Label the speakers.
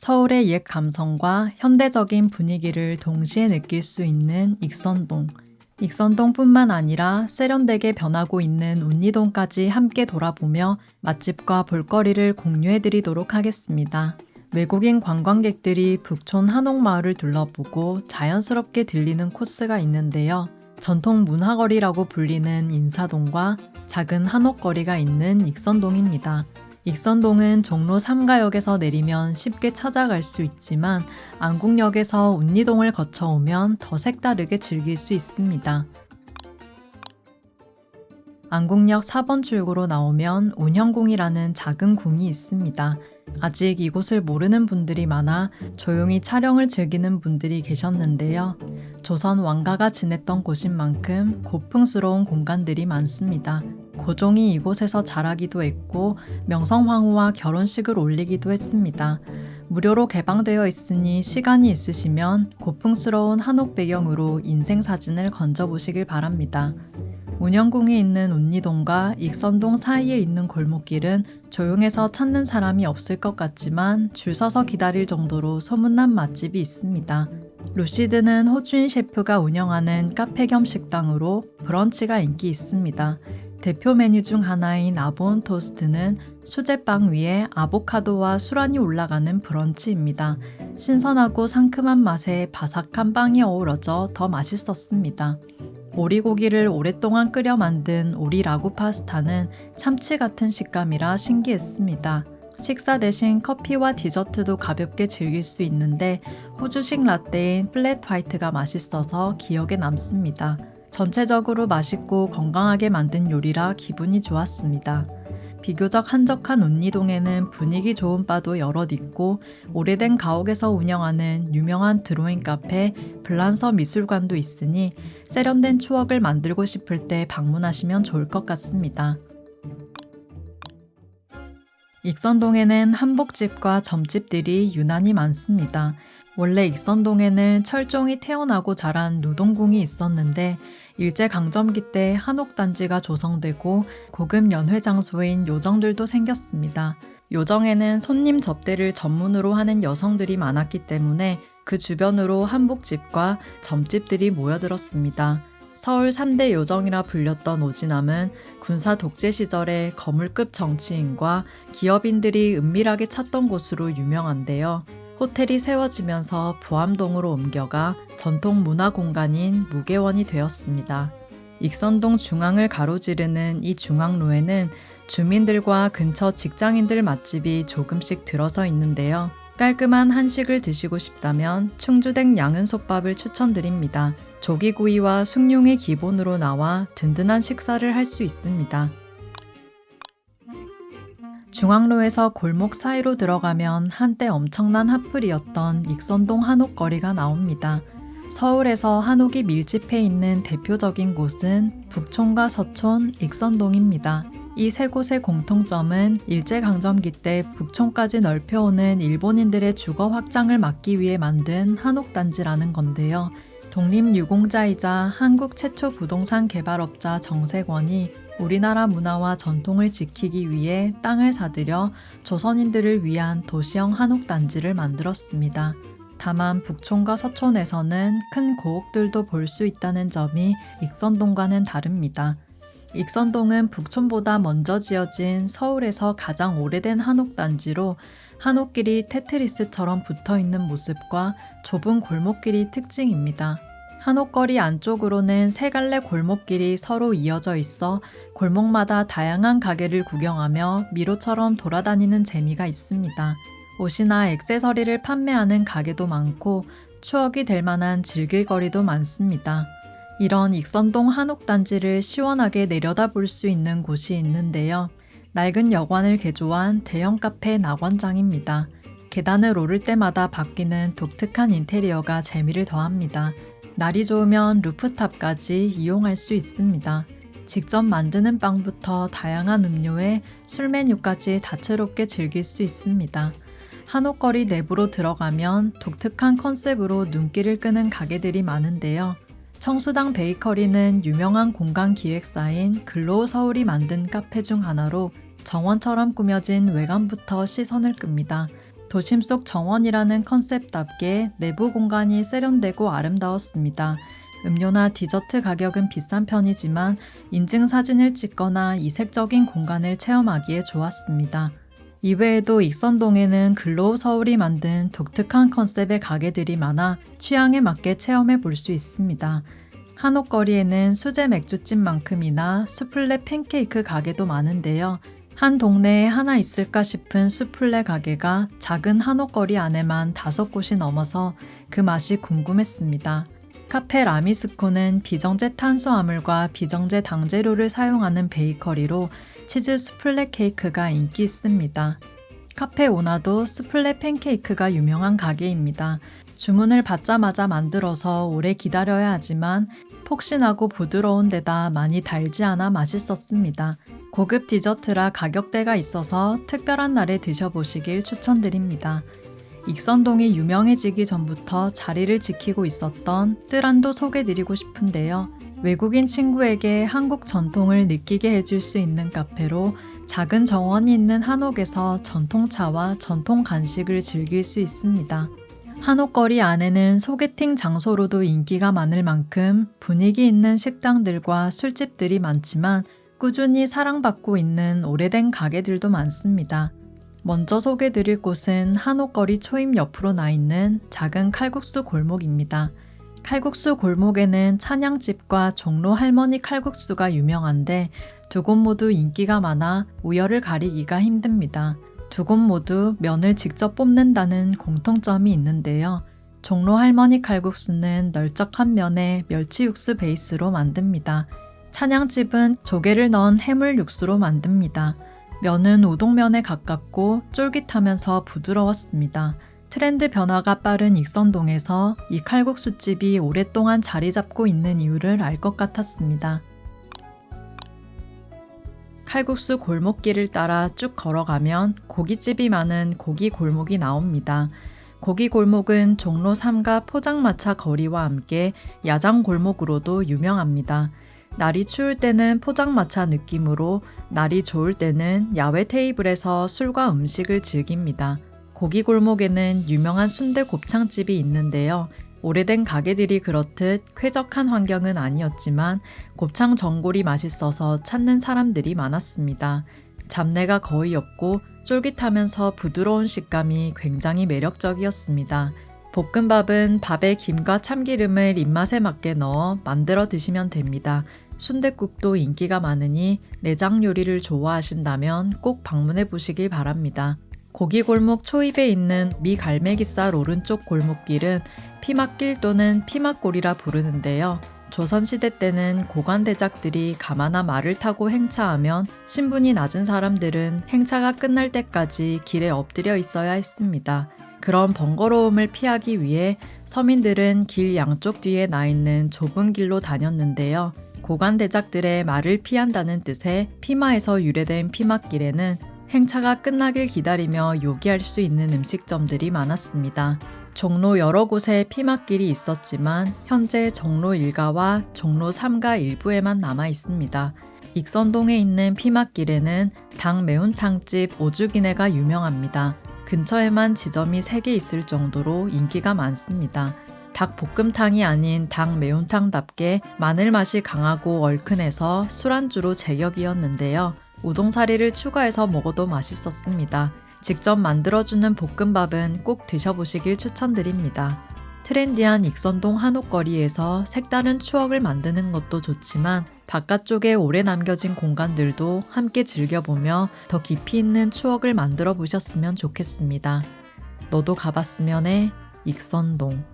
Speaker 1: 서울의 옛 감성과 현대적인 분위기를 동시에 느낄 수 있는 익선동. 익선동뿐만 아니라 세련되게 변하고 있는 운리동까지 함께 돌아보며 맛집과 볼거리를 공유해드리도록 하겠습니다. 외국인 관광객들이 북촌 한옥마을을 둘러보고 자연스럽게 들리는 코스가 있는데요. 전통 문화거리라고 불리는 인사동과 작은 한옥거리가 있는 익선동입니다. 익선동은 종로 3가역에서 내리면 쉽게 찾아갈 수 있지만 안국역에서 운리동을 거쳐오면 더 색다르게 즐길 수 있습니다. 안국역 4번 출구로 나오면 운현궁이라는 작은 궁이 있습니다. 아직 이곳을 모르는 분들이 많아 조용히 촬영을 즐기는 분들이 계셨는데요. 조선 왕가가 지냈던 곳인 만큼 고풍스러운 공간들이 많습니다. 고종이 이곳에서 자라기도 했고 명성황후와 결혼식을 올리기도 했습니다. 무료로 개방되어 있으니 시간이 있으시면 고풍스러운 한옥 배경으로 인생사진을 건져보시길 바랍니다. 운현궁이 있는 운리동과 익선동 사이에 있는 골목길은 조용해서 찾는 사람이 없을 것 같지만 줄 서서 기다릴 정도로 소문난 맛집이 있습니다. 루시드는 호주인 셰프가 운영하는 카페 겸 식당으로 브런치가 인기 있습니다. 대표 메뉴 중 하나인 아보온 토스트는 수제빵 위에 아보카도와 수란이 올라가는 브런치입니다. 신선하고 상큼한 맛에 바삭한 빵이 어우러져 더 맛있었습니다. 오리고기를 오랫동안 끓여 만든 오리 라구 파스타는 참치 같은 식감이라 신기했습니다. 식사 대신 커피와 디저트도 가볍게 즐길 수 있는데 호주식 라떼인 플랫 화이트가 맛있어서 기억에 남습니다. 전체적으로 맛있고 건강하게 만든 요리라 기분이 좋았습니다. 비교적 한적한 운리동에는 분위기 좋은 바도 여럿 있고 오래된 가옥에서 운영하는 유명한 드로잉 카페 블란서 미술관도 있으니 세련된 추억을 만들고 싶을 때 방문하시면 좋을 것 같습니다. 익선동에는 한복집과 점집들이 유난히 많습니다. 원래 익선동에는 철종이 태어나고 자란 누동궁이 있었는데 일제강점기 때 한옥단지가 조성되고 고급 연회 장소인 요정들도 생겼습니다. 요정에는 손님 접대를 전문으로 하는 여성들이 많았기 때문에 그 주변으로 한복집과 점집들이 모여들었습니다. 서울 3대 요정이라 불렸던 오지남은 군사 독재 시절에 거물급 정치인과 기업인들이 은밀하게 찾던 곳으로 유명한데요. 호텔이 세워지면서 보암동으로 옮겨가 전통 문화 공간인 무계원이 되었습니다. 익선동 중앙을 가로지르는 이 중앙로에는 주민들과 근처 직장인들 맛집이 조금씩 들어서 있는데요. 깔끔한 한식을 드시고 싶다면 충주댁 양은솥밥을 추천드립니다. 조기구이와 숭늉이 기본으로 나와 든든한 식사를 할 수 있습니다. 중앙로에서 골목 사이로 들어가면 한때 엄청난 핫플이었던 익선동 한옥거리가 나옵니다. 서울에서 한옥이 밀집해 있는 대표적인 곳은 북촌과 서촌, 익선동입니다. 이 세 곳의 공통점은 일제강점기 때 북촌까지 넓혀오는 일본인들의 주거 확장을 막기 위해 만든 한옥단지라는 건데요. 독립유공자이자 한국 최초 부동산 개발업자 정세권이 우리나라 문화와 전통을 지키기 위해 땅을 사들여 조선인들을 위한 도시형 한옥단지를 만들었습니다. 다만 북촌과 서촌에서는 큰 고옥들도 볼 수 있다는 점이 익선동과는 다릅니다. 익선동은 북촌보다 먼저 지어진 서울에서 가장 오래된 한옥단지로 한옥길이 테트리스처럼 붙어있는 모습과 좁은 골목길이 특징입니다. 한옥거리 안쪽으로는 세 갈래 골목길이 서로 이어져 있어 골목마다 다양한 가게를 구경하며 미로처럼 돌아다니는 재미가 있습니다. 옷이나 액세서리를 판매하는 가게도 많고 추억이 될 만한 즐길거리도 많습니다. 이런 익선동 한옥단지를 시원하게 내려다볼 수 있는 곳이 있는데요. 낡은 여관을 개조한 대형 카페 낙원장입니다. 계단을 오를 때마다 바뀌는 독특한 인테리어가 재미를 더합니다. 날이 좋으면 루프탑까지 이용할 수 있습니다. 직접 만드는 빵부터 다양한 음료에 술 메뉴까지 다채롭게 즐길 수 있습니다. 한옥거리 내부로 들어가면 독특한 컨셉으로 눈길을 끄는 가게들이 많은데요. 청수당 베이커리는 유명한 공간 기획사인 글로우 서울이 만든 카페 중 하나로 정원처럼 꾸며진 외관부터 시선을 끕니다. 도심 속 정원이라는 컨셉답게 내부 공간이 세련되고 아름다웠습니다. 음료나 디저트 가격은 비싼 편이지만 인증사진을 찍거나 이색적인 공간을 체험하기에 좋았습니다. 이외에도 익선동에는 글로우 서울이 만든 독특한 컨셉의 가게들이 많아 취향에 맞게 체험해 볼 수 있습니다. 한옥거리에는 수제 맥주집만큼이나 수플레 팬케이크 가게도 많은데요. 한 동네에 하나 있을까 싶은 수플레 가게가 작은 한옥거리 안에만 5곳이 넘어서 그 맛이 궁금했습니다. 카페 라미스코는 비정제 탄수화물과 비정제 당재료를 사용하는 베이커리로 치즈 수플레 케이크가 인기 있습니다. 카페 오나도 수플레 팬케이크가 유명한 가게입니다. 주문을 받자마자 만들어서 오래 기다려야 하지만 폭신하고 부드러운 데다 많이 달지 않아 맛있었습니다. 고급 디저트라 가격대가 있어서 특별한 날에 드셔보시길 추천드립니다. 익선동이 유명해지기 전부터 자리를 지키고 있었던 뜨란도 소개드리고 싶은데요. 외국인 친구에게 한국 전통을 느끼게 해줄 수 있는 카페로 작은 정원이 있는 한옥에서 전통차와 전통 간식을 즐길 수 있습니다. 한옥거리 안에는 소개팅 장소로도 인기가 많을 만큼 분위기 있는 식당들과 술집들이 많지만 꾸준히 사랑받고 있는 오래된 가게들도 많습니다. 먼저 소개드릴 곳은 한옥거리 초입 옆으로 나 있는 작은 칼국수 골목입니다. 칼국수 골목에는 찬양집과 종로 할머니 칼국수가 유명한데 두 곳 모두 인기가 많아 우열을 가리기가 힘듭니다. 두 곳 모두 면을 직접 뽑는다는 공통점이 있는데요. 종로 할머니 칼국수는 널쩍한 면에 멸치 육수 베이스로 만듭니다. 찬양집은 조개를 넣은 해물 육수로 만듭니다. 면은 우동면에 가깝고 쫄깃하면서 부드러웠습니다. 트렌드 변화가 빠른 익선동에서 이 칼국수집이 오랫동안 자리 잡고 있는 이유를 알 것 같았습니다. 칼국수 골목길을 따라 쭉 걸어가면 고깃집이 많은 고기 골목이 나옵니다. 고기 골목은 종로 3가 포장마차 거리와 함께 야장 골목으로도 유명합니다. 날이 추울 때는 포장마차 느낌으로, 날이 좋을 때는 야외 테이블에서 술과 음식을 즐깁니다. 고기 골목에는 유명한 순대 곱창집이 있는데요. 오래된 가게들이 그렇듯 쾌적한 환경은 아니었지만 곱창 전골이 맛있어서 찾는 사람들이 많았습니다. 잡내가 거의 없고 쫄깃하면서 부드러운 식감이 굉장히 매력적이었습니다. 볶음밥은 밥에 김과 참기름을 입맛에 맞게 넣어 만들어 드시면 됩니다. 순댓국도 인기가 많으니 내장 요리를 좋아하신다면 꼭 방문해 보시길 바랍니다. 고기골목 초입에 있는 미갈매기살 오른쪽 골목길은 피막길 또는 피막골이라 부르는데요. 조선시대 때는 고관대작들이 가마나 말을 타고 행차하면 신분이 낮은 사람들은 행차가 끝날 때까지 길에 엎드려 있어야 했습니다. 그런 번거로움을 피하기 위해 서민들은 길 양쪽 뒤에 나 있는 좁은 길로 다녔는데요. 고관대작들의 말을 피한다는 뜻의 피마에서 유래된 피막길에는 행차가 끝나길 기다리며 요기할 수 있는 음식점들이 많았습니다. 종로 여러 곳에 피막길이 있었지만 현재 종로 1가와 종로 3가 일부에만 남아 있습니다. 익선동에 있는 피막길에는 닭 매운탕집 오죽이네가 유명합니다. 근처에만 지점이 3개 있을 정도로 인기가 많습니다. 닭볶음탕이 아닌 닭 매운탕답게 마늘 맛이 강하고 얼큰해서 술안주로 제격이었는데요. 우동사리를 추가해서 먹어도 맛있었습니다. 직접 만들어주는 볶음밥은 꼭 드셔보시길 추천드립니다. 트렌디한 익선동 한옥거리에서 색다른 추억을 만드는 것도 좋지만 바깥쪽에 오래 남겨진 공간들도 함께 즐겨보며 더 깊이 있는 추억을 만들어 보셨으면 좋겠습니다. 너도 가봤으면 해, 익선동.